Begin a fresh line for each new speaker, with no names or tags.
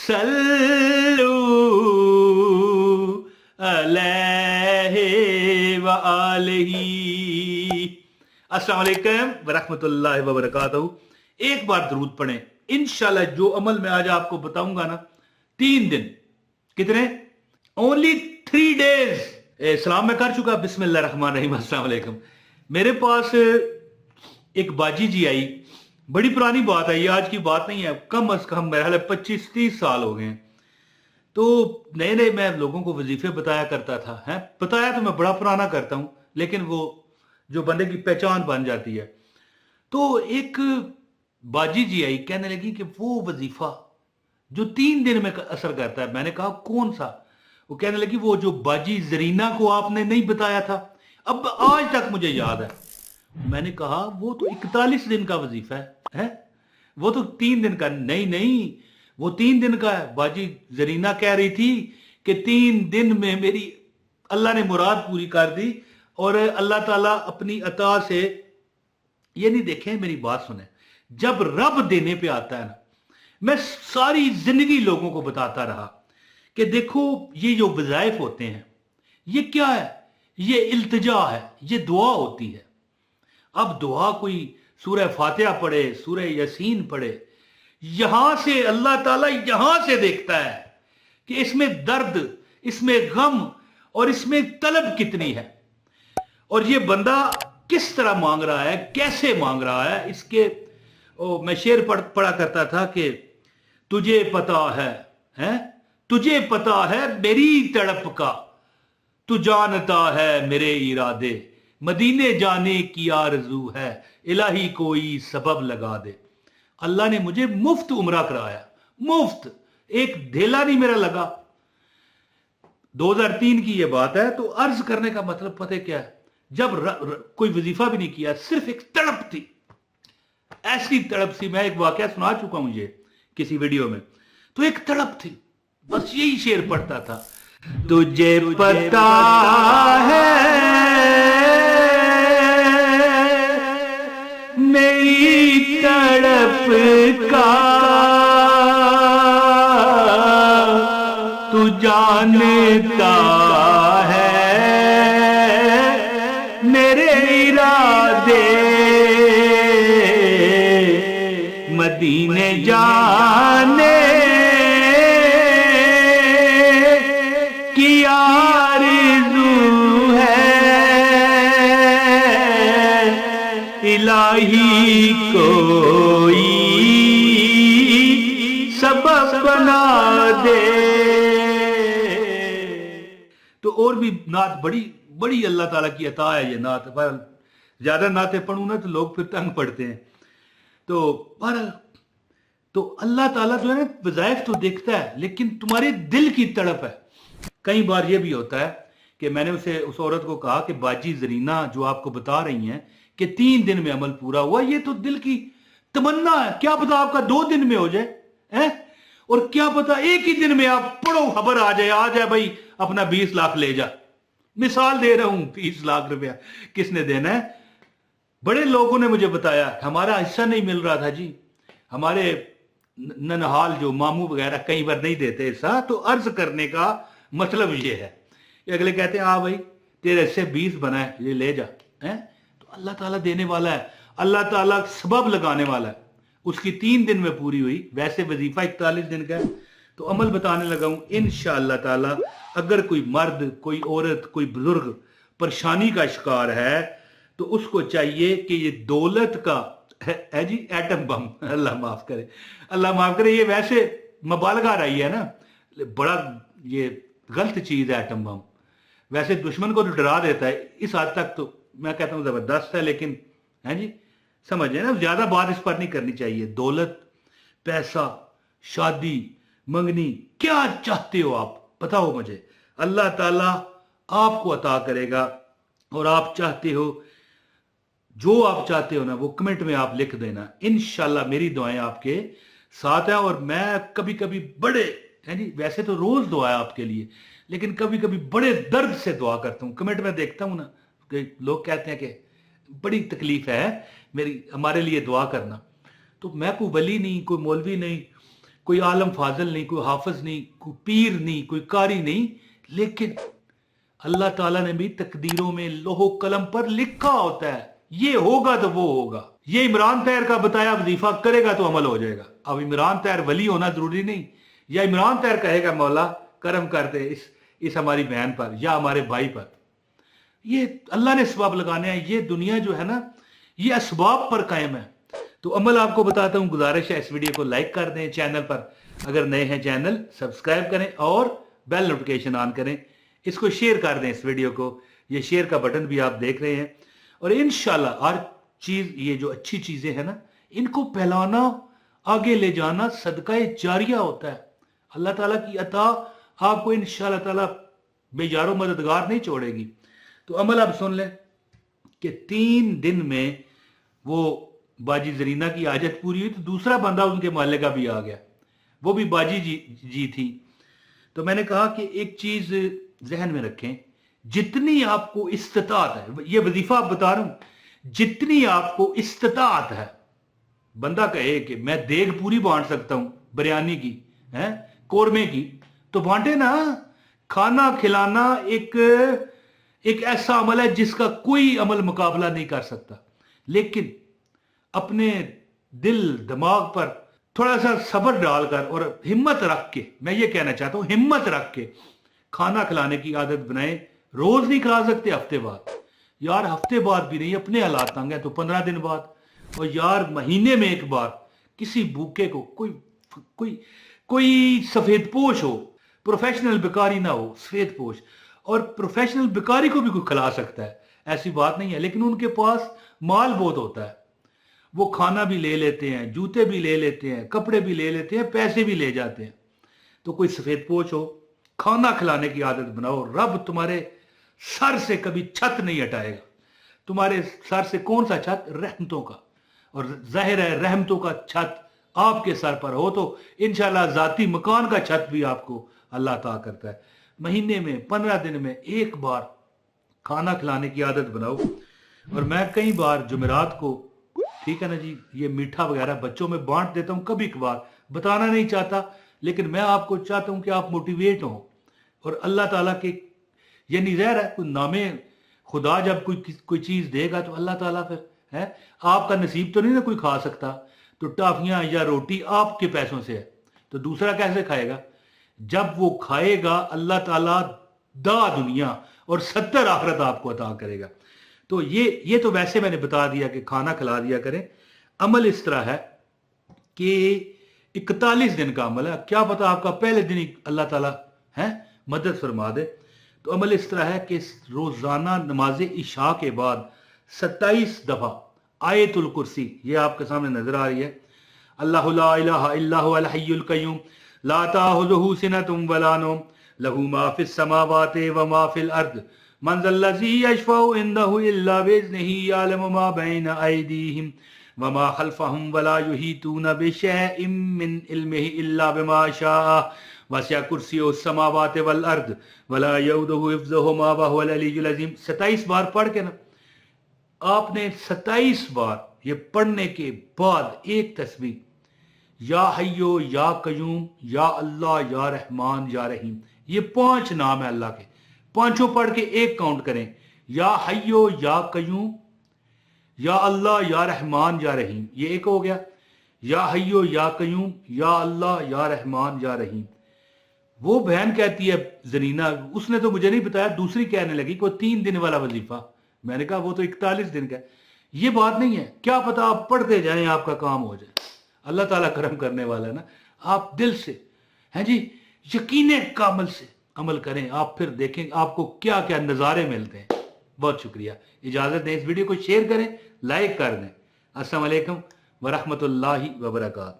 सल्लू अलैहि व आलिही। अस्सलाम वालेकुम व रहमतुल्लाहि व बरकातहू। एक बार दरूद पढ़ें, इंशाल्लाह जो अमल मैं आज आपको बताऊंगा ना, 3 दिन, कितने, ओनली 3 डेज। सलाम मैं कर चुका, बिस्मिल्लाह रहमान रहीम, अस्सलाम वालेकुम। मेरे पास एक बाजी जी आई, बड़ी पुरानी बात है, ये आज की बात नहीं है, कम अज कम मेरे ख्याल 25-30 साल हो गए। तो नए नए मैं लोगों को वजीफे बताया करता था, है बताया तो मैं बड़ा पुराना करता हूं, लेकिन वो जो बंदे की पहचान बन जाती है। तो एक बाजी जी आई, कहने लगी कि वो वजीफा जो 3 दिन में असर करता है। मैंने कहा कौन सा? वो कहने लगी वो जो बाजी जरीना को आपने नहीं बताया था, अब आज तक मुझे याद है। मैंने कहा वो तो 41 दिन का वजीफा है? वो तो 3 दिन का। नहीं नहीं, वो 3 दिन का है। बाजी जरीना कह रही थी कि 3 दिन में मेरी अल्लाह ने मुराद पूरी कर दी, और अल्लाह ताला अपनी अता से, ये नहीं, देखें मेरी बात सुने, जब रब देने पे आता है ना, मैं सारी जिंदगी लोगों को बताता रहा कि देखो ये जो वज़ाइफ होते हैं ये क्या है, ये इल्तिजा है, ये दुआ होती है। अब दुआ कोई सूरह फातिहा पढ़े, सूरह यासीन पढ़े, यहां से अल्लाह ताला यहां से देखता है कि इसमें दर्द, इसमें गम और इसमें तलब कितनी है, और ये बंदा किस तरह मांग रहा है, कैसे मांग रहा है। इसके मैं शेर पढ़ा करता था कि तुझे पता है तुझे पता है मेरी तड़प का, तू जानता है मेरे इरादे, मदीने जाने की आरज़ू है, इलाही कोई सबब लगा दे। अल्लाह ने मुझे मुफ्त उम्रा कराया, मुफ्त, एक धेला नहीं मेरा लगा। 2003 की ये बात है। तो अर्ज करने का मतलब पता क्या है, जब कोई वजीफा भी नहीं किया, सिर्फ एक तड़प थी, ऐसी तड़प सी। मैं एक वाकया सुना चुका हूं ये किसी वीडियो में। तो एक तड़प थी, बस यही शेर पढ़ता था, तुझे पता है मेरी तड़प का, तू जानता है मेरे इरादे, मदीने जाने की आरज़ू है, इलाही कोई सबब बना दे। तो और भी नात बड़ी बड़ी अल्लाह ताला की अता है ये नात। पर ज्यादा नातें पढ़ूं ना तो लोग फिर तंग पड़ते हैं। तो अल्लाह ताला जो है ना, वज़ाइफ तो देखता है, लेकिन तुम्हारे दिल की तड़प है। कई बार ये भी होता है कि मैंने उस औरत को कहा कि बाजी जरीना जो आपको बता रही हैं कि 3 दिन में अमल पूरा हुआ, ये तो दिल की तमन्ना है, क्या पता आपका 2 दिन में हो जाए, है? और क्या पता एक ही दिन में आप पढ़ो खबर आ जाए भाई अपना 20 लाख ले जा। मिसाल दे रहा हूं, 20 लाख रुपया किसने देना है? बड़े लोगों ने मुझे बताया हमारा हिस्सा नहीं मिल रहा था जी, हमारे ननहाल जो मामू वगैरह कई बार नहीं देते हिस्सा। तो अर्ज करने का मतलब ये है कि अगले कहते हैं हाँ भाई तेरे से 20 बना है, ये ले जा, है? तो अल्लाह ताला देने वाला है, अल्लाह ताला सबब लगाने वाला है। उसकी 3 दिन में पूरी हुई। वैसे वजीफा 41 दिन का है। तो अमल बताने लगा हूं इंशाअल्लाह ताला। अगर कोई मर्द, कोई औरत, कोई बुजुर्ग परेशानी का शिकार है तो उसको चाहिए कि ये दौलत का है जी एटम बम, अल्लाह माफ करे, अल्लाह माफ करे, ये वैसे मुबालगा रही है ना, बड़ा ये गलत चीज है एटम बम। वैसे दुश्मन को तो डरा देता है, इस हद तक तो मैं कहता हूं जबरदस्त है, लेकिन है जी समझे ना, ज्यादा बात इस पर नहीं करनी चाहिए। दौलत, पैसा, शादी, मंगनी, क्या चाहते हो आप बताओ मुझे, अल्लाह ताला आपको अता करेगा। और आप चाहते हो, जो आप चाहते हो ना, वो कमेंट में आप लिख देना, इंशाल्लाह मेरी दुआएं आपके साथ है। और मैं कभी कभी बड़े, है जी, वैसे तो रोज दुआ है आपके लिए, लेकिन कभी कभी बड़े दर्द से दुआ करता हूँ। कमेंट में देखता हूँ ना कि लोग कहते हैं कि बड़ी तकलीफ है मेरी, हमारे लिए दुआ करना। तो मैं कोई वली नहीं, कोई मौलवी नहीं, कोई आलम फाजल नहीं, कोई हाफिज नहीं, कोई पीर नहीं, कोई कारी नहीं, लेकिन अल्लाह ताला ने भी तकदीरों में लोहो कलम पर लिखा होता है, ये होगा तो वो होगा। ये इमरान तैर का बताया वजीफा करेगा तो अमल हो जाएगा। अब इमरान तैर वली होना जरूरी नहीं, या इमरान तैर कहेगा मौला करम करते इस हमारी बहन पर या हमारे भाई पर, ये अल्लाह ने असबाब लगाने हैं। ये दुनिया जो है ना, ये असबाब पर कायम है। तो अमल आपको बताता हूं, गुजारिश है इस वीडियो को लाइक कर दें, चैनल पर अगर नए हैं चैनल सब्सक्राइब करें और बेल नोटिफिकेशन ऑन करें, इसको शेयर कर दें इस वीडियो को, ये शेयर का बटन भी आप देख रहे हैं। और इंशाल्लाह हर चीज, ये जो अच्छी चीजें हैं ना, इनको फैलाना, आगे ले जाना सदका जारिया होता है। अल्लाह ताला की अता आपको इंशाल्लाह ताला बेजारो मददगार नहीं छोड़ेगी। तो अमल आप सुन लें कि 3 दिन में वो बाजी जरीना की आजत पूरी हुई, तो दूसरा बंदा उनके मोहल्ले का भी आ गया, वो भी बाजी जी थी। तो मैंने कहा कि एक चीज जहन में रखें, जितनी आपको इस्तिताअत है, ये वजीफा आप बता रहा हूं, जितनी आपको इस्तिताअत है, बंदा कहे कि मैं देग पूरी बांट सकता हूं बिरयानी की, है कोरमे की, तो बांटे ना। खाना खिलाना एक ऐसा अमल है जिसका कोई अमल मुकाबला नहीं कर सकता। लेकिन अपने दिल दिमाग पर थोड़ा सा सब्र डालकर और हिम्मत रख के, मैं ये कहना चाहता हूं, हिम्मत रख के खाना खिलाने की आदत बनाए। रोज नहीं खिला सकते, हफ्ते बाद, यार हफ्ते बाद भी नहीं, अपने हालात तंग है तो 15 दिन बाद, और यार महीने में एक बार किसी भूखे को, कोई सफेद पोश हो, प्रोफेशनल बेकारी ना हो, सफेद पोश, और प्रोफेशनल बेकारी को भी कोई खिला सकता है, ऐसी बात नहीं है। लेकिन उनके पास माल बहुत होता है, वो खाना भी ले लेते हैं, जूते भी ले लेते हैं, कपड़े भी ले लेते हैं, पैसे भी ले जाते हैं। तो कोई सफेद पोश हो, खाना खिलाने की आदत बनाओ, रब तुम्हारे सर से कभी छत नहीं हटाएगा। तुम्हारे सर से कौन सा छत? रहमतों का। और जाहिर है रहमतों का छत आपके सर पर हो तो इंशाल्लाह जाती मकान का छत भी आपको अल्लाह अता करता है। महीने में 15 दिन में एक बार खाना खिलाने की आदत बनाओ। और मैं कई बार जुमेरात को, ठीक है ना जी, ये मीठा वगैरह बच्चों में बांट देता हूं, कभी कभार, बताना नहीं चाहता, लेकिन मैं आपको चाहता हूं कि आप मोटिवेट हो। और अल्लाह ताला के, ये नहीं रह रहा है कोई नामे खुदा, जब कोई चीज देगा तो अल्लाह ताला फिर है, आपका नसीब तो नहीं ना कोई खा सकता। तो टाफियां या रोटी आपके पैसों से है, तो दूसरा कैसे खाएगा? जब वो खाएगा अल्लाह ताला दा दुनिया और 70 आखिरत आपको अता करेगा। तो ये तो वैसे मैंने बता दिया कि खाना खिला दिया करें। अमल इस तरह है कि 41 दिन का अमल है, क्या पता आपका पहले दिन ही अल्लाह ताला है मदद फरमा दे। तो अमल इस तरह है कि रोजाना नमाज इशा के बाद 27 दफा आयतुल कुर्सी, ये आपके सामने नजर आ रही है, अल्लाहु ला इलाहा इल्ला हुवल हय्युल कय्यूम ला ताखुजुहु सिनतुम वला नौम लहू मा फिस समावाति व मा फिल अर्द मन ज़ल्लज़ी यशफ़उ इंदहु इल्ला बिइज़्निही यअलमु मा बैन अयदीहिम व मा खल्फ़हुम वला युहीतूना बिशैइन मिन इल्मिही इल्ला बिमा शाअ वसिअ कुर्सियुहु समावाति वल अर्द वला यऊदुहु हिफ़्ज़ुहुमा व हुवल अलिय्युल अज़ीम। 27 बार पढ़ के ना, आपने 27 बार ये पढ़ने के बाद एक तस्बीह, या हय्यो या कयूम या अल्लाह या रहमान या रहीम, ये 5 नाम है अल्लाह के, पांचों पढ़ के एक काउंट करें, या हय्यो या कयूम या अल्लाह या रहमान या रहीम, ये एक हो गया। या हय्यो या कयूम या अल्लाह या रहमान या रहीम। वो बहन कहती है जरीना, उसने तो मुझे नहीं बताया, दूसरी कहने लगी को 3 दिन वाला वजीफा। मैंने कहा वो तो 41 दिन का है। ये बात नहीं है, क्या पता आप पढ़ते जाएं आपका काम हो जाए, अल्लाह ताला करम करने वाला है ना। आप दिल से हैं जी, यकीन कामल से अमल करें, आप फिर देखें आपको क्या क्या नज़ारे मिलते हैं। बहुत शुक्रिया, इजाजत दें, इस वीडियो को शेयर करें, लाइक कर दें। अस्सलाम वालेकुम व रहमतुल्लाहि व बरकातहू।